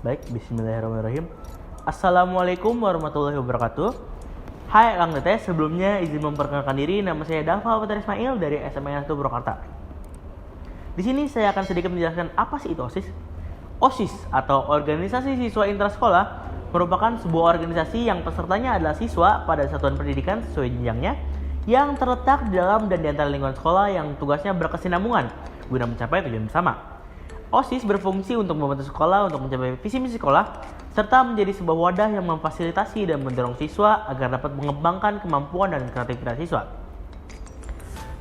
Baik, bismillahirrahmanirrahim. Assalamualaikum warahmatullahi wabarakatuh. Hai Kang Tetes, sebelumnya izin memperkenalkan diri, nama saya Dava Fathar Ismail dari SMA 1 Purwakarta. Di sini saya akan sedikit menjelaskan apa sih itu OSIS. OSIS atau Organisasi Siswa Intrasekolah merupakan sebuah organisasi yang pesertanya adalah siswa pada satuan pendidikan sesuai jenjangnya yang terletak di dalam dan di antara lingkungan sekolah yang tugasnya berkesinambungan guna mencapai tujuan bersama. OSIS berfungsi untuk membantu sekolah untuk mencapai visi misi sekolah serta menjadi sebuah wadah yang memfasilitasi dan mendorong siswa agar dapat mengembangkan kemampuan dan kreativitas siswa.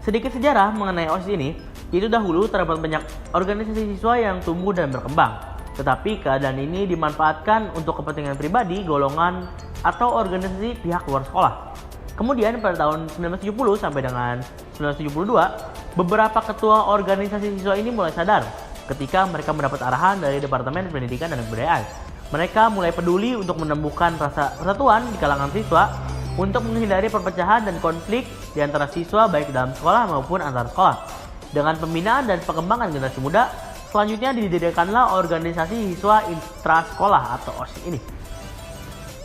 Sedikit sejarah mengenai OSIS ini, yaitu dahulu terdapat banyak organisasi siswa yang tumbuh dan berkembang. Tetapi keadaan ini dimanfaatkan untuk kepentingan pribadi, golongan, atau organisasi pihak luar sekolah. Kemudian pada tahun 1970 sampai dengan 1972, beberapa ketua organisasi siswa ini mulai sadar ketika mereka mendapat arahan dari Departemen Pendidikan dan Kebudayaan. Mereka mulai peduli untuk menemukan rasa persatuan di kalangan siswa untuk menghindari perpecahan dan konflik di antara siswa baik dalam sekolah maupun antar sekolah. Dengan pembinaan dan pengembangan generasi muda, selanjutnya didirikanlah organisasi siswa intrasekolah atau OSIS ini.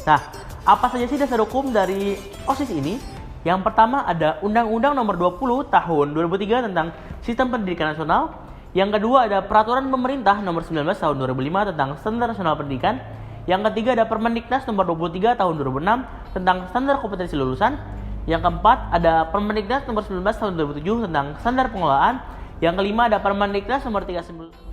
Nah, apa saja sih dasar hukum dari OSIS ini? Yang pertama ada Undang-Undang Nomor 20 Tahun 2003 tentang Sistem Pendidikan Nasional. Yang kedua ada Peraturan Pemerintah Nomor 19 Tahun 2005 tentang Standar Nasional Pendidikan. Yang ketiga ada Permendiknas Nomor 23 Tahun 2006 tentang Standar Kompetensi Lulusan. Yang keempat ada Permendiknas Nomor 19 Tahun 2007 tentang Standar Pengelolaan. Yang kelima ada Permendiknas Nomor 39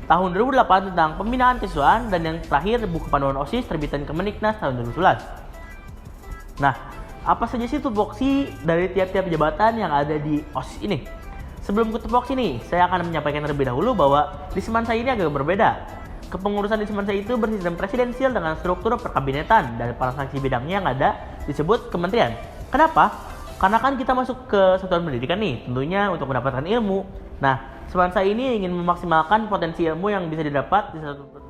Tahun 2008 tentang Pembinaan Kesiswaan. Dan yang terakhir Buku Panduan OSIS terbitan Kemendiknas tahun 2011. Nah, apa saja sih tupoksi dari tiap-tiap jabatan yang ada di OSIS ini? Sebelum ke tupoksi nih, saya akan menyampaikan terlebih dahulu bahwa di Semansa ini agak berbeda. Kepengurusan di Semansa itu bersistem presidensial dengan struktur perkabinetan dan para saksi bidangnya yang ada disebut kementerian. Kenapa? Karena kan kita masuk ke satuan pendidikan nih, tentunya untuk mendapatkan ilmu. Nah, Semansa ini ingin memaksimalkan potensi ilmu yang bisa didapat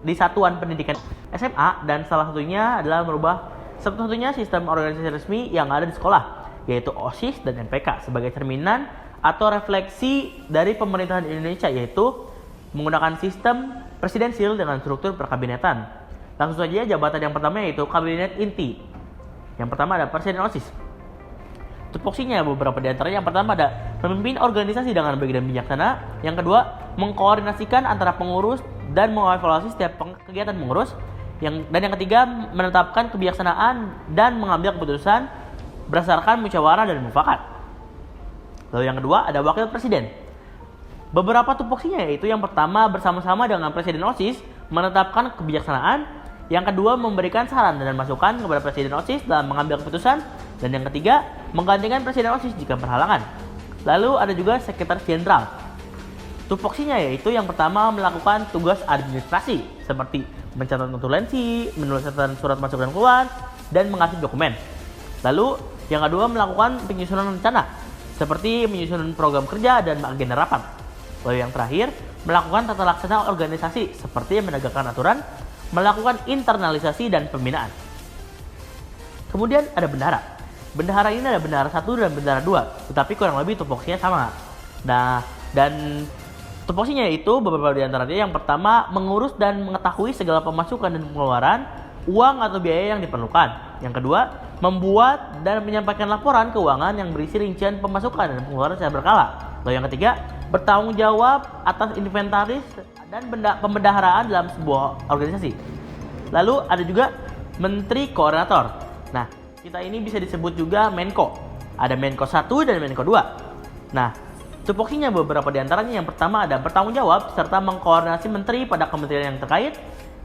di satuan pendidikan SMA dan salah satunya adalah merubah satu-satunya sistem organisasi resmi yang ada di sekolah, yaitu OSIS dan MPK sebagai cerminan atau refleksi dari pemerintahan Indonesia, yaitu menggunakan sistem presidensial dengan struktur perkabinetan. Langsung saja jabatan yang pertama yaitu kabinet inti. Yang pertama ada presiden OSIS. Tupoksinya beberapa di antaranya. Yang pertama ada memimpin organisasi dengan baik dan bijaksana. Yang kedua, mengkoordinasikan antara pengurus dan mengevaluasi setiap kegiatan pengurus. Dan yang ketiga, menetapkan kebijaksanaan dan mengambil keputusan berdasarkan musyawarah dan mufakat. Lalu yang kedua ada wakil presiden. Beberapa tupoksinya yaitu yang pertama bersama-sama dengan presiden OSIS menetapkan kebijaksanaan. Yang kedua memberikan saran dan masukan kepada presiden OSIS dalam mengambil keputusan. Dan yang ketiga menggantikan presiden OSIS jika berhalangan. Lalu ada juga sekretaris jenderal. Tupoksinya yaitu yang pertama melakukan tugas administrasi seperti mencatat notulensi, menulis surat masuk dan keluar, dan mengarsip dokumen. Lalu yang kedua melakukan penyusunan rencana seperti menyusun program kerja dan agenda rapat. Lalu yang terakhir, melakukan tata laksana organisasi seperti menegakkan aturan, melakukan internalisasi dan pembinaan. Kemudian ada bendahara. Bendahara ini ada bendahara 1 dan bendahara 2, tetapi kurang lebih tupoksinya sama. Nah, dan tupoksinya itu beberapa di antaranya. Yang pertama, mengurus dan mengetahui segala pemasukan dan pengeluaran, uang atau biaya yang diperlukan. Yang kedua, membuat dan menyampaikan laporan keuangan yang berisi rincian pemasukan dan pengeluaran secara berkala. Lalu yang ketiga, bertanggung jawab atas inventaris dan pembendaharaan dalam sebuah organisasi. Lalu ada juga menteri koordinator. Nah, kita ini bisa disebut juga Menko. Ada Menko 1 dan Menko 2. Nah, tupoksinya beberapa di antaranya. Yang pertama ada bertanggung jawab serta mengkoordinasi menteri pada kementerian yang terkait.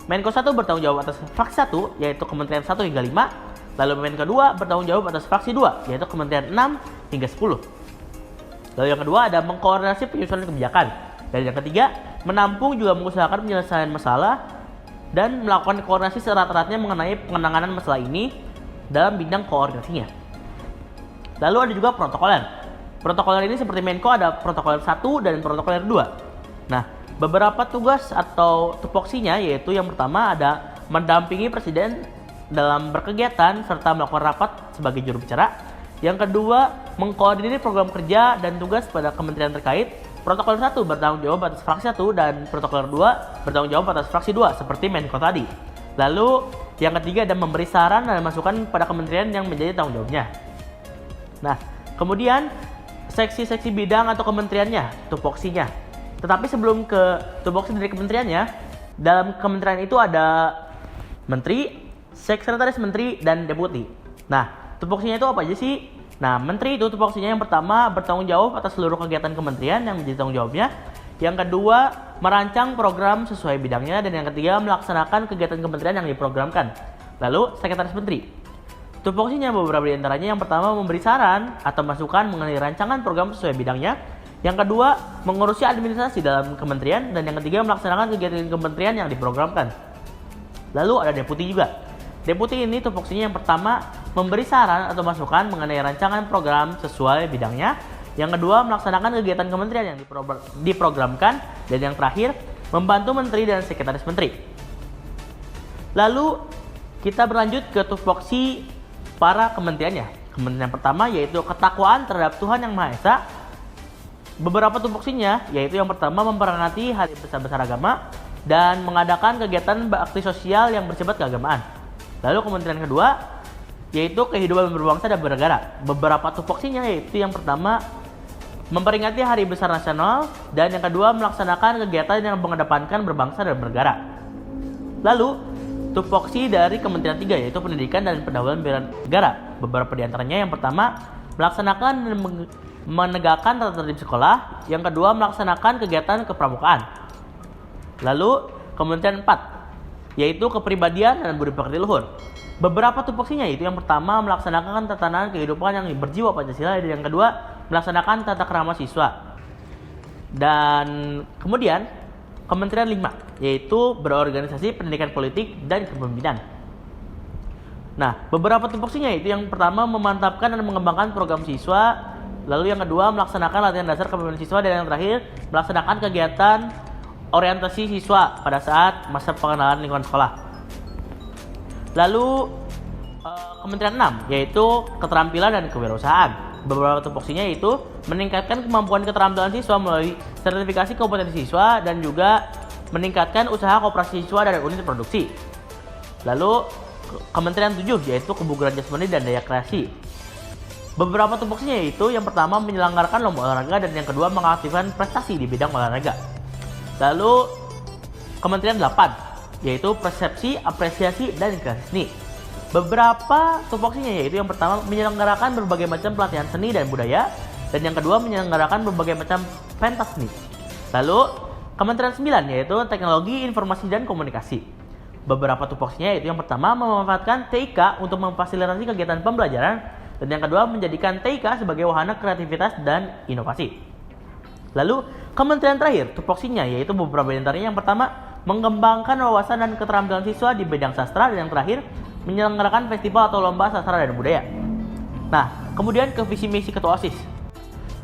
Menko 1 bertanggung jawab atas fraksi 1, yaitu kementerian 1 hingga 5. Lalu Menko 2 bertanggung jawab atas fraksi 2, yaitu kementerian 6 hingga 10. Lalu yang kedua ada mengkoordinasi penyusunan kebijakan. Dan yang ketiga, menampung juga mengusahakan penyelesaian masalah dan melakukan koordinasi serat-eratnya mengenai penanganan masalah ini dalam bidang koordinasinya. Lalu ada juga protokoler. Protokoler ini seperti Menko ada protokoler 1 dan protokoler 2. Nah, beberapa tugas atau tupoksinya yaitu yang pertama ada mendampingi presiden dalam berkegiatan serta melakukan rapat sebagai juru bicara. Yang kedua, mengkoordinir program kerja dan tugas pada kementerian terkait. protokol 1 bertanggung jawab atas fraksi 1 dan protokol 2 bertanggung jawab atas fraksi 2 seperti Menko tadi. Lalu yang ketiga ada memberi saran dan masukan pada kementerian yang menjadi tanggung jawabnya. Nah, kemudian seksi-seksi bidang atau kementeriannya, tupoksinya. Tetapi sebelum ke tupoksi dari kementeriannya, dalam kementerian itu ada menteri, sekretaris menteri, dan deputi. Nah, tupoksinya itu apa aja sih? Nah, menteri itu tupoksinya yang pertama bertanggung jawab atas seluruh kegiatan kementerian yang menjadi tanggung jawabnya. Yang kedua, merancang program sesuai bidangnya. Dan yang ketiga, melaksanakan kegiatan kementerian yang diprogramkan. Lalu, sekretaris menteri. Tupoksinya beberapa di antaranya. Yang pertama, memberi saran atau masukan mengenai rancangan program sesuai bidangnya. Yang kedua, mengurusi administrasi dalam kementerian. Dan yang ketiga, melaksanakan kegiatan kementerian yang diprogramkan. Lalu ada deputi juga. Deputi ini tupoksinya yang pertama, memberi saran atau masukan mengenai rancangan program sesuai bidangnya. Yang kedua, melaksanakan kegiatan kementerian yang diprogramkan. Dan yang terakhir, membantu menteri dan sekretaris menteri. Lalu, kita berlanjut ke tupoksi para kementeriannya. Kementerian pertama yaitu ketakwaan terhadap Tuhan Yang Maha Esa. Beberapa tupoksinya yaitu yang pertama, memperingati hari besar-besar agama dan mengadakan kegiatan bakti sosial yang bersifat keagamaan. Lalu kementerian kedua yaitu kehidupan berbangsa dan bernegara. Beberapa tupoksinya yaitu yang pertama, memperingati Hari Besar Nasional, dan yang kedua, melaksanakan kegiatan yang mengedepankan berbangsa dan bernegara. Lalu, tupoksi dari Kementerian 3 yaitu Pendidikan dan Pendahuluan Bela Negara. Beberapa di antaranya yang pertama, melaksanakan dan menegakkan tata tertib sekolah. Yang kedua, melaksanakan kegiatan kepramukaan. Lalu, Kementerian 4 yaitu Kepribadian dan Budi Pekerti Luhur. Beberapa tupoksinya itu yang pertama, melaksanakan tatanan kehidupan yang berjiwa Pancasila, dan yang kedua, melaksanakan tata krama siswa. Dan kemudian Kementerian 5 yaitu berorganisasi pendidikan politik dan kepemimpinan. Nah, beberapa tupoksinya itu yang pertama, memantapkan dan mengembangkan program siswa. Lalu yang kedua, melaksanakan latihan dasar kepemimpinan siswa. Dan yang terakhir, melaksanakan kegiatan orientasi siswa pada saat masa pengenalan lingkungan sekolah. Lalu Kementerian 6 yaitu keterampilan dan kewirausahaan. Beberapa tupoksinya yaitu meningkatkan kemampuan keterampilan siswa melalui sertifikasi kompetensi siswa dan juga meningkatkan usaha koperasi siswa dan unit produksi. Lalu Kementerian 7 yaitu kebugaran jasmani dan daya kreasi. Beberapa tupoksinya yaitu yang pertama, menyelenggarakan lomba olahraga, dan yang kedua, mengaktifkan prestasi di bidang olahraga. Lalu Kementerian 8 yaitu persepsi, apresiasi, dan kreasi seni. Beberapa tupoksinya yaitu yang pertama, menyelenggarakan berbagai macam pelatihan seni dan budaya, dan yang kedua, menyelenggarakan berbagai macam pentas seni. Lalu Kementerian 9 yaitu teknologi, informasi, dan komunikasi. Beberapa tupoksinya yaitu yang pertama, memanfaatkan TIK untuk memfasilitasi kegiatan pembelajaran, dan yang kedua, menjadikan TIK sebagai wahana kreativitas dan inovasi. Lalu kementerian terakhir tupoksinya yaitu beberapa di antaranya. Yang pertama, mengembangkan wawasan dan keterampilan siswa di bidang sastra, dan yang terakhir, menyelenggarakan festival atau lomba sastra dan budaya. Nah, kemudian ke visi misi ketua OSIS.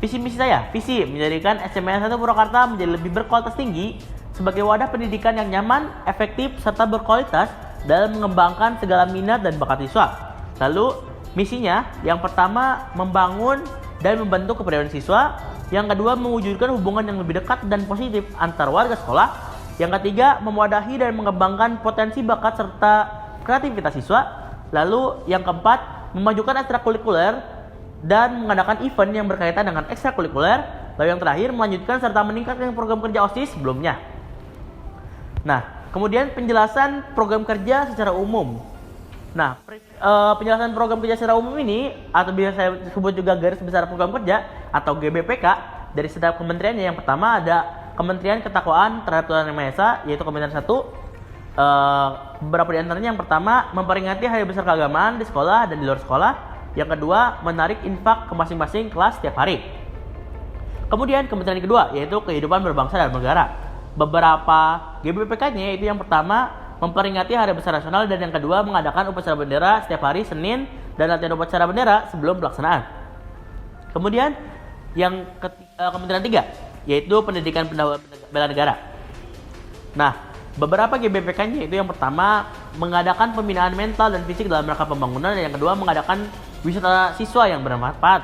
Visi misi saya, visi menjadikan SMA 1 Purwakarta menjadi lebih berkualitas tinggi sebagai wadah pendidikan yang nyaman, efektif, serta berkualitas dalam mengembangkan segala minat dan bakat siswa. Lalu misinya, yang pertama, membangun dan membentuk kepribadian siswa. Yang kedua, mewujudkan hubungan yang lebih dekat dan positif antar warga sekolah. Yang ketiga, memwadahi dan mengembangkan potensi bakat serta kreativitas siswa. Lalu yang keempat, memajukan ekstrakurikuler dan mengadakan event yang berkaitan dengan ekstrakurikuler. Lalu yang terakhir, melanjutkan serta meningkatkan program kerja OSIS sebelumnya. Nah, kemudian penjelasan program kerja secara umum. Nah, penjelasan program kerja secara umum ini, atau biasa saya sebut juga garis besar program kerja atau GBPK dari setiap kementeriannya. Yang pertama ada Kementerian Ketakwaan terhadap Tuhan Yang Maha Esa, yaitu Kementerian 1. Beberapa di antaranya, yang pertama, memperingati hari besar keagamaan di sekolah dan di luar sekolah. Yang kedua, menarik infak ke masing-masing kelas setiap hari. Kemudian kementerian kedua yaitu kehidupan berbangsa dan bernegara. Beberapa GBPK-nya yaitu yang pertama, memperingati hari besar nasional, dan yang kedua, mengadakan upacara bendera setiap hari Senin dan latihan upacara bendera sebelum pelaksanaan. Kemudian yang kementerian 3 yaitu pendidikan pendahuluan bela negara. Nah, beberapa GBPK-nya itu yang pertama, mengadakan pembinaan mental dan fisik dalam rangka pembangunan, dan yang kedua, mengadakan wisata siswa yang bermanfaat.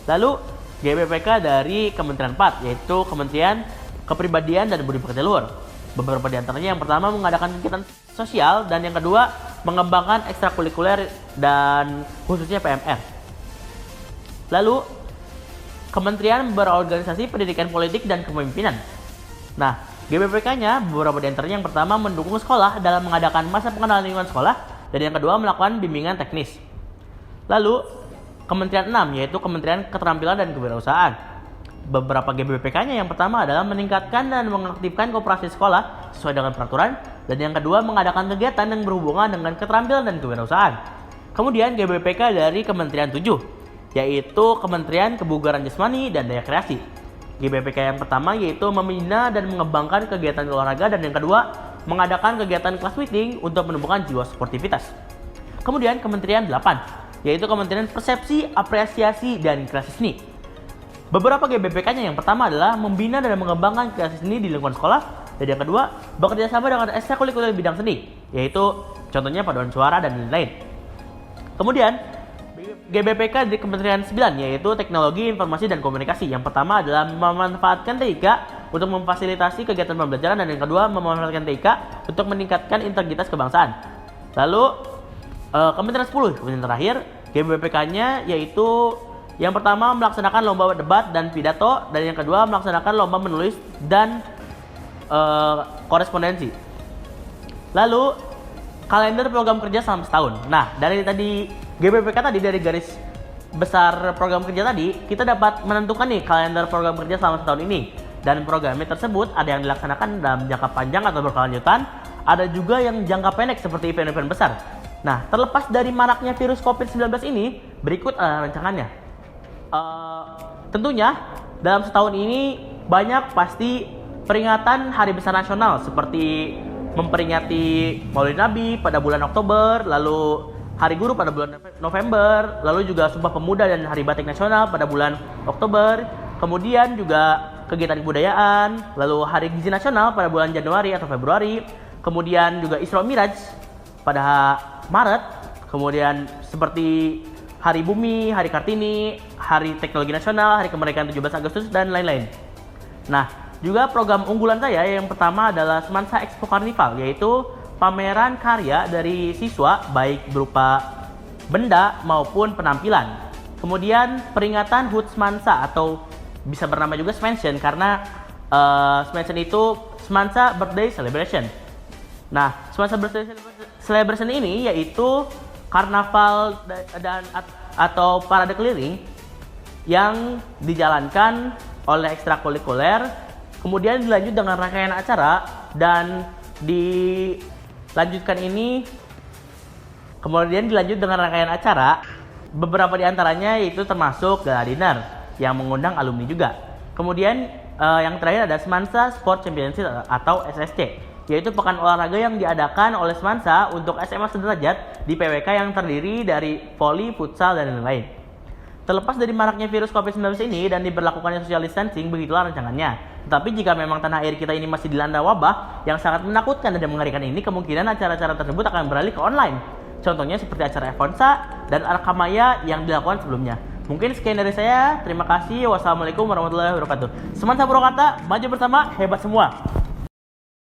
Lalu GBPK dari Kementerian 4, yaitu Kementerian Kepribadian dan Budi Pekerti Luhur. Beberapa di antaranya, yang pertama mengadakan kegiatan sosial, dan yang kedua mengembangkan ekstrakurikuler dan khususnya PMR. Lalu Kementerian Berorganisasi Pendidikan Politik dan Kepemimpinan. Nah, GBPK-nya beberapa di antaranya, yang pertama mendukung sekolah dalam mengadakan masa pengenalan lingkungan sekolah, dan yang kedua melakukan bimbingan teknis. Lalu Kementerian 6, yaitu Kementerian Keterampilan dan Kewirausahaan. Beberapa GBPK-nya, yang pertama adalah meningkatkan dan mengaktifkan koperasi sekolah sesuai dengan peraturan, dan yang kedua mengadakan kegiatan yang berhubungan dengan keterampilan dan kewirausahaan. Kemudian GBPK dari Kementerian 7, yaitu Kementerian Kebugaran Jasmani dan Daya Kreasi. GBPK yang pertama yaitu membina dan mengembangkan kegiatan olahraga, dan yang kedua mengadakan kegiatan class meeting untuk menumbuhkan jiwa sportivitas. Kemudian Kementerian 8, yaitu Kementerian Persepsi, Apresiasi, dan Kreasi Seni. Beberapa GBPK-nya, yang pertama adalah membina dan mengembangkan kreasi seni di lingkungan sekolah, dan yang kedua bekerja sama dengan ekstrakurikuler bidang seni, yaitu contohnya paduan suara dan lain-lain. Kemudian GBPK di Kementerian 9, yaitu Teknologi Informasi dan Komunikasi. Yang pertama adalah memanfaatkan TIK untuk memfasilitasi kegiatan pembelajaran, dan yang kedua memanfaatkan TIK untuk meningkatkan integritas kebangsaan. Lalu Kementerian 10, kemudian terakhir GBPK-nya yaitu yang pertama melaksanakan lomba debat dan pidato, dan yang kedua melaksanakan lomba menulis dan korespondensi. Lalu kalender program kerja selama setahun. Nah, dari tadi GBPK tadi, dari garis besar program kerja tadi, kita dapat menentukan nih kalender program kerja selama setahun ini. Dan programnya tersebut ada yang dilaksanakan dalam jangka panjang atau berkelanjutan, ada juga yang jangka pendek seperti event-event besar. Nah, terlepas dari maraknya virus COVID-19 ini, berikut rancangannya. Tentunya dalam setahun ini banyak pasti peringatan hari besar nasional, seperti memperingati Maulid Nabi pada bulan Oktober, lalu Hari Guru pada bulan November, lalu juga Sumpah Pemuda dan Hari Batik Nasional pada bulan Oktober, kemudian juga kegiatan kebudayaan, lalu Hari Gizi Nasional pada bulan Januari atau Februari, kemudian juga Isra Miraj pada Maret, kemudian seperti Hari Bumi, Hari Kartini, Hari Teknologi Nasional, Hari Kemerdekaan 17 Agustus, dan lain-lain. Nah, juga program unggulan saya yang pertama adalah Semansa Expo Carnival, yaitu pameran karya dari siswa baik berupa benda maupun penampilan. Kemudian peringatan HUT Semansa, atau bisa bernama juga Smansion, karena Smansion itu Semansa Birthday Celebration. Nah, Semansa Birthday Celebration ini yaitu karnaval dan atau parade keliling yang dijalankan oleh ekstrakurikuler, kemudian dilanjut dengan rangkaian acara, dan kemudian dilanjut dengan rangkaian acara. Beberapa di antaranya yaitu termasuk gala dinner yang mengundang alumni juga. Kemudian yang terakhir ada Semansa Sport Championship atau SSC, yaitu pekan olahraga yang diadakan oleh Semansa untuk SMA sederajat di PWK yang terdiri dari voli, futsal, dan lain-lain. Terlepas dari maraknya virus COVID-19 ini dan diberlakukannya social distancing, begitulah rancangannya. Tetapi jika memang tanah air kita ini masih dilanda wabah yang sangat menakutkan dan mengerikan ini, kemungkinan acara-acara tersebut akan beralih ke online. Contohnya seperti acara Efonsa dan Arkamaya yang dilakukan sebelumnya. Mungkin sekian dari saya. Terima kasih. Wassalamualaikum warahmatullahi wabarakatuh. Semansa Purwakarta, maju bersama, hebat semua.